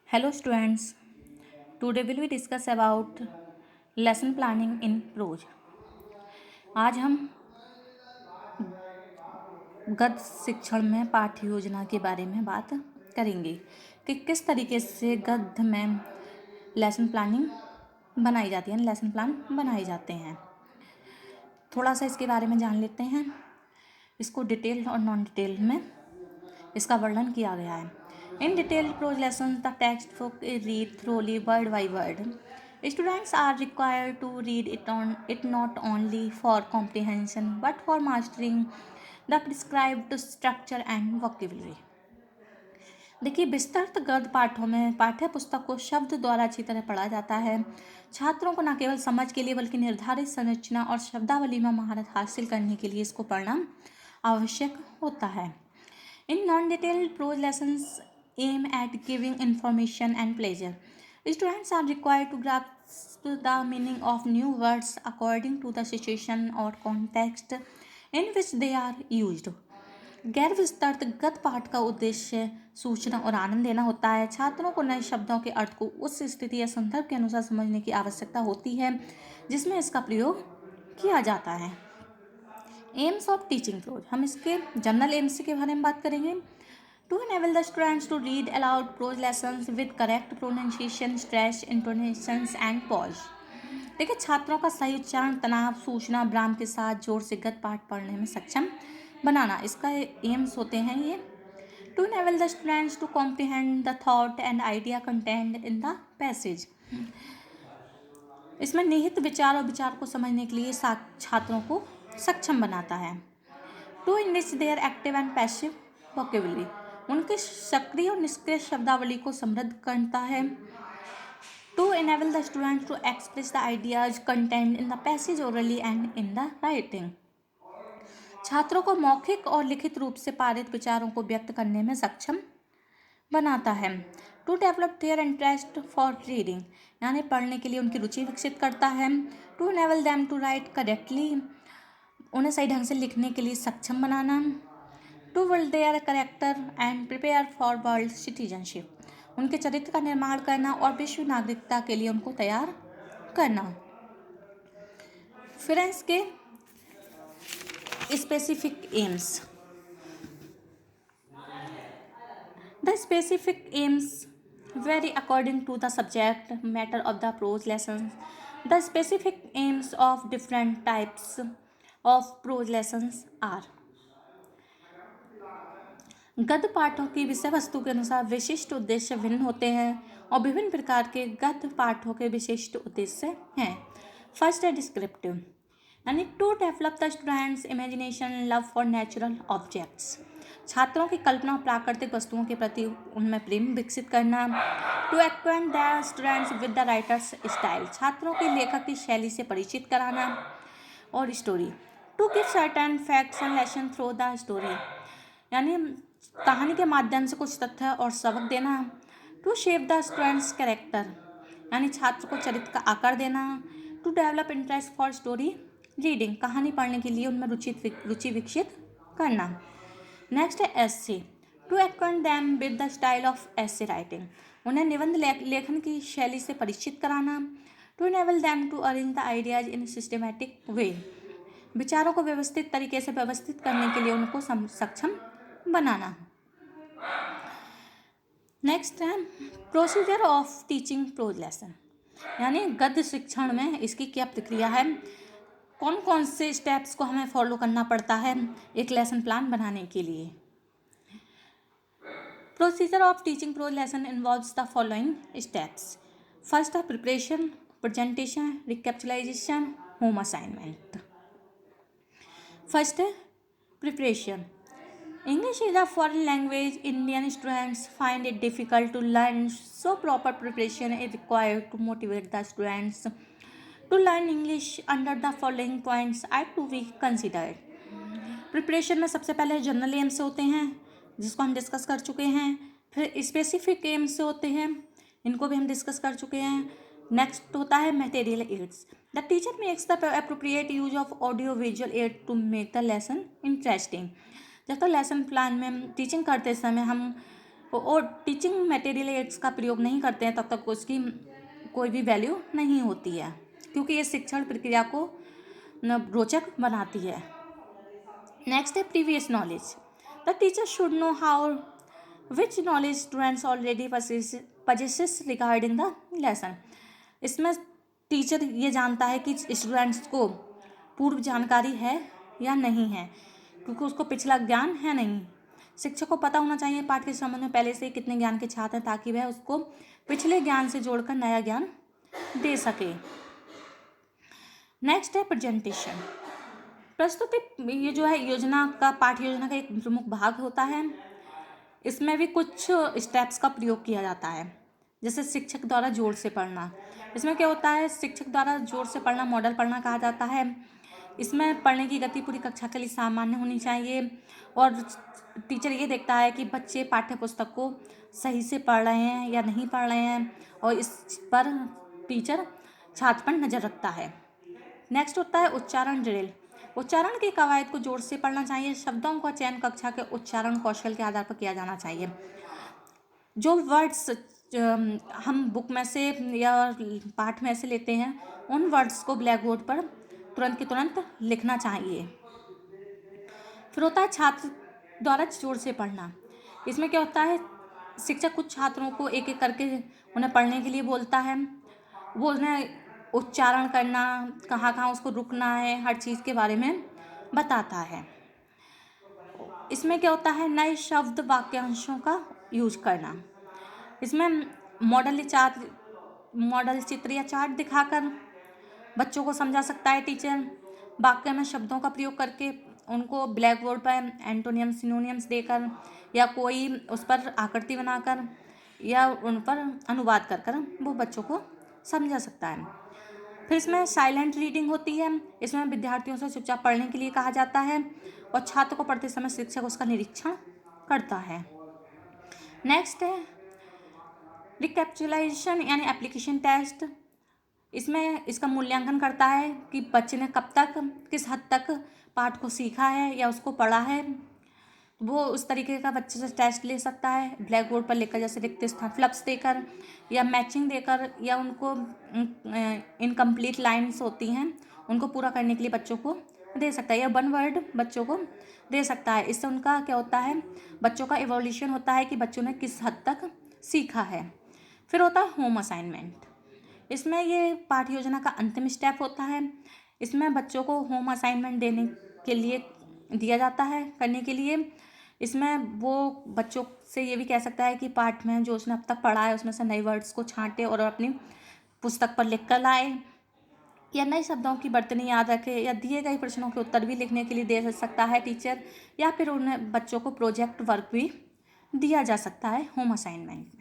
Hello students, today will we discuss about lesson planning in prose. आज हम गद्य शिक्षण में पाठ्य योजना के बारे में बात करेंगे कि किस तरीके से गद्य में लेसन प्लानिंग बनाई जाती है, लेसन प्लान बनाए जाते हैं। थोड़ा सा इसके बारे में जान लेते हैं। इसको डिटेल और नॉन डिटेल में इसका वर्णन किया गया है। In detailed prose lessons, the textbook is read thoroughly word by word. Students are required to read it not only for comprehension but for mastering the prescribed structure and vocabulary. देखिए, विस्तृत गद्य पाठों में पाठ्य पुस्तक को शब्द द्वारा अच्छी तरह पढ़ा जाता है। छात्रों को न केवल समझ के लिए बल्कि निर्धारित संरचना और शब्दावली में महारत हासिल करने के लिए इसको पढ़ना आवश्यक होता है। In non-detailed prose lessons aim at giving information and pleasure. Students are required to grasp the meaning of new words according to the situation or context in which they are used. गैर विस्तृत गद्य पाठ का उद्देश्य सूचना और आनंद देना होता है। छात्रों को नए शब्दों के अर्थ को उस स्थिति या संदर्भ के अनुसार समझने की आवश्यकता होती है जिसमें इसका प्रयोग किया जाता है। एम्स ऑफ टीचिंग प्रोज, हम इसके जनरल एम्स के बारे में बात करेंगे। To enable the students to read aloud prose lessons with correct pronunciation, stress, intonations and pause. देखिए, छात्रों का सही उच्चारण, तनाव, सूचना, विराम के साथ जोर से गद्य पाठ पढ़ने में सक्षम बनाना, इसका एम्स होते हैं ये। To enable the students to comprehend the thought and idea content in the passage, इसमें निहित विचार और विचार को समझने के लिए छात्रों को सक्षम बनाता है। To enrich their active and passive vocabulary, उनके सक्रिय और निष्क्रिय शब्दावली को समृद्ध करता है। To enable the student to express the ideas content in the passage orally and in the writing, छात्रों को मौखिक और लिखित रूप से पारित विचारों को व्यक्त करने में सक्षम बनाता है। To develop their interest for reading, यानी पढ़ने के लिए उनकी रुचि विकसित करता है। To enable them to write correctly, उन्हें सही ढंग से लिखने के लिए सक्षम बनाना। To build their character and prepare for world citizenship, उनके चरित्र का निर्माण करना और विश्व नागरिकता के लिए उनको तैयार करना। फिर इसके specific AIIMS, the specific AIIMS vary according to the subject matter of the prose lessons. The specific aims of different types of prose lessons are: गद्य पाठों की विषय वस्तु के अनुसार विशिष्ट उद्देश्य भिन्न होते हैं और विभिन्न प्रकार के गद्य पाठों के विशिष्ट उद्देश्य हैं। फर्स्ट है डिस्क्रिप्टिव, यानी to develop the students imagination, love for natural objects, छात्रों की कल्पना और प्राकृतिक वस्तुओं के प्रति उनमें प्रेम विकसित करना। To acquaint the students with the writers style, छात्रों की लेखक की शैली से परिचित कराना। और story, to give certain facts and lesson through the story, यानी कहानी के माध्यम से कुछ तथ्य और सबक देना। To shape the students character, यानी छात्र को चरित्र का आकार देना। To develop interest for story reading, कहानी पढ़ने के लिए उनमें रुचि विकसित करना। नेक्स्ट है essay, to acquaint them with the style of essay writing, उन्हें निबंध लेखन की शैली से परिचित कराना। To enable them to arrange the ideas in systematic way, विचारों को व्यवस्थित तरीके से व्यवस्थित करने के लिए उनको सक्षम बनाना। नेक्स्ट है procedure of teaching prose lesson, यानी गद्य शिक्षण में इसकी क्या प्रक्रिया है, कौन कौन से स्टेप्स को हमें फॉलो करना पड़ता है एक लेसन प्लान बनाने के लिए। Procedure of teaching prose lesson involves the following steps. First है preparation, presentation, recapitulation, home assignment. First है preparation. English is a foreign language. Indian students find it difficult to learn, so proper preparation is required to motivate the students to learn English. Under the following points are to be considered. Preparation में सबसे पहले general AIIMS होते हैं जिसको हम discuss कर चुके हैं, फिर स्पेसिफिक एम्स होते हैं, इनको भी हम डिस्कस कर चुके हैं। नेक्स्ट होता है material aids, the teacher makes the appropriate use of audio visual aid to make the lesson interesting, जब तक लेसन प्लान में टीचिंग करते समय हम और टीचिंग मटेरियल एड्स का प्रयोग नहीं करते हैं तब तक उसकी कोई भी वैल्यू नहीं होती है, क्योंकि ये शिक्षण प्रक्रिया को रोचक बनाती है। नेक्स्ट है previous knowledge. The teacher should know how which knowledge students already possesses regarding the lesson. इसमें टीचर ये जानता है कि स्टूडेंट्स को पूर्व जानकारी है या नहीं है, क्योंकि उसको पिछला ज्ञान है नहीं। शिक्षक को पता होना चाहिए पाठ के संबंध में पहले से कितने ज्ञान के छात्र हैं, ताकि वह उसको पिछले ज्ञान से जोड़कर नया ज्ञान दे सके। नेक्स्ट है प्रेजेंटेशन। प्रस्तुति ये जो है योजना का पाठ योजना का एक प्रमुख भाग होता है। इसमें भी कुछ स्टेप्स का प्रयोग किया जाता है, जैसे शिक्षक द्वारा जोर से पढ़ना। इसमें क्या होता है, शिक्षक द्वारा जोर से पढ़ना मॉडल पढ़ना कहा जाता है। इसमें पढ़ने की गति पूरी कक्षा के लिए सामान्य होनी चाहिए और टीचर ये देखता है कि बच्चे पाठ्य पुस्तक को सही से पढ़ रहे हैं या नहीं पढ़ रहे हैं, और इस पर टीचर छात्र पर नज़र रखता है। नेक्स्ट होता है उच्चारण ड्रिल। उच्चारण की कवायद को जोर से पढ़ना चाहिए। शब्दों का चयन कक्षा के उच्चारण कौशल के आधार पर किया जाना चाहिए। जो वर्ड्स हम बुक में से या पाठ में से लेते हैं, उन वर्ड्स को ब्लैक बोर्ड पर तुरंत के तुरंत लिखना चाहिए। फिर होता है छात्र द्वारा जोर से पढ़ना। इसमें क्या होता है, शिक्षक कुछ छात्रों को एक एक करके उन्हें पढ़ने के लिए बोलता है। वो उन्हें उच्चारण करना, कहाँ कहाँ उसको रुकना है, हर चीज़ के बारे में बताता है। इसमें क्या होता है, नए शब्द वाक्यांशों का यूज करना। इसमें मॉडल चित्र या चार्ट दिखाकर बच्चों को समझा सकता है टीचर। वाक्य में शब्दों का प्रयोग करके उनको ब्लैक बोर्ड पर एंटोनियम सिनोनियम्स देकर या कोई उस पर आकृति बनाकर या उन पर अनुवाद कर वो बच्चों को समझा सकता है। फिर इसमें साइलेंट रीडिंग होती है। इसमें विद्यार्थियों से चुपचाप पढ़ने के लिए कहा जाता है और छात्र को पढ़ते समय शिक्षक उसका निरीक्षण करता है। नेक्स्ट है रिकैप्चुलेशन यानी एप्लीकेशन टेस्ट। इसमें इसका मूल्यांकन करता है कि बच्चे ने कब तक किस हद तक पाठ को सीखा है या उसको पढ़ा है। वो उस तरीके का बच्चे से टेस्ट ले सकता है, ब्लैक बोर्ड पर लिखकर, जैसे रिक्त स्थान फ्लप्स देकर या मैचिंग देकर, या उनको इनकम्प्लीट लाइन्स होती हैं उनको पूरा करने के लिए बच्चों को दे सकता है, या वन वर्ड बच्चों को दे सकता है। इससे उनका क्या होता है, बच्चों का इवोल्यूशन होता है कि बच्चों ने किस हद तक सीखा है। फिर होता है होम असाइनमेंट। इसमें ये पाठ योजना का अंतिम स्टेप होता है। इसमें बच्चों को होम असाइनमेंट देने के लिए दिया जाता है करने के लिए। इसमें वो बच्चों से ये भी कह सकता है कि पाठ में जो उसने अब तक पढ़ा है उसमें से नए वर्ड्स को छांटे और अपनी पुस्तक पर लिख कर लाए, या नए शब्दों की बर्तनी याद रखे, या दिए गए प्रश्नों के उत्तर भी लिखने के लिए दे सकता है टीचर, या फिर उन्हें बच्चों को प्रोजेक्ट वर्क भी दिया जा सकता है होम असाइनमेंट।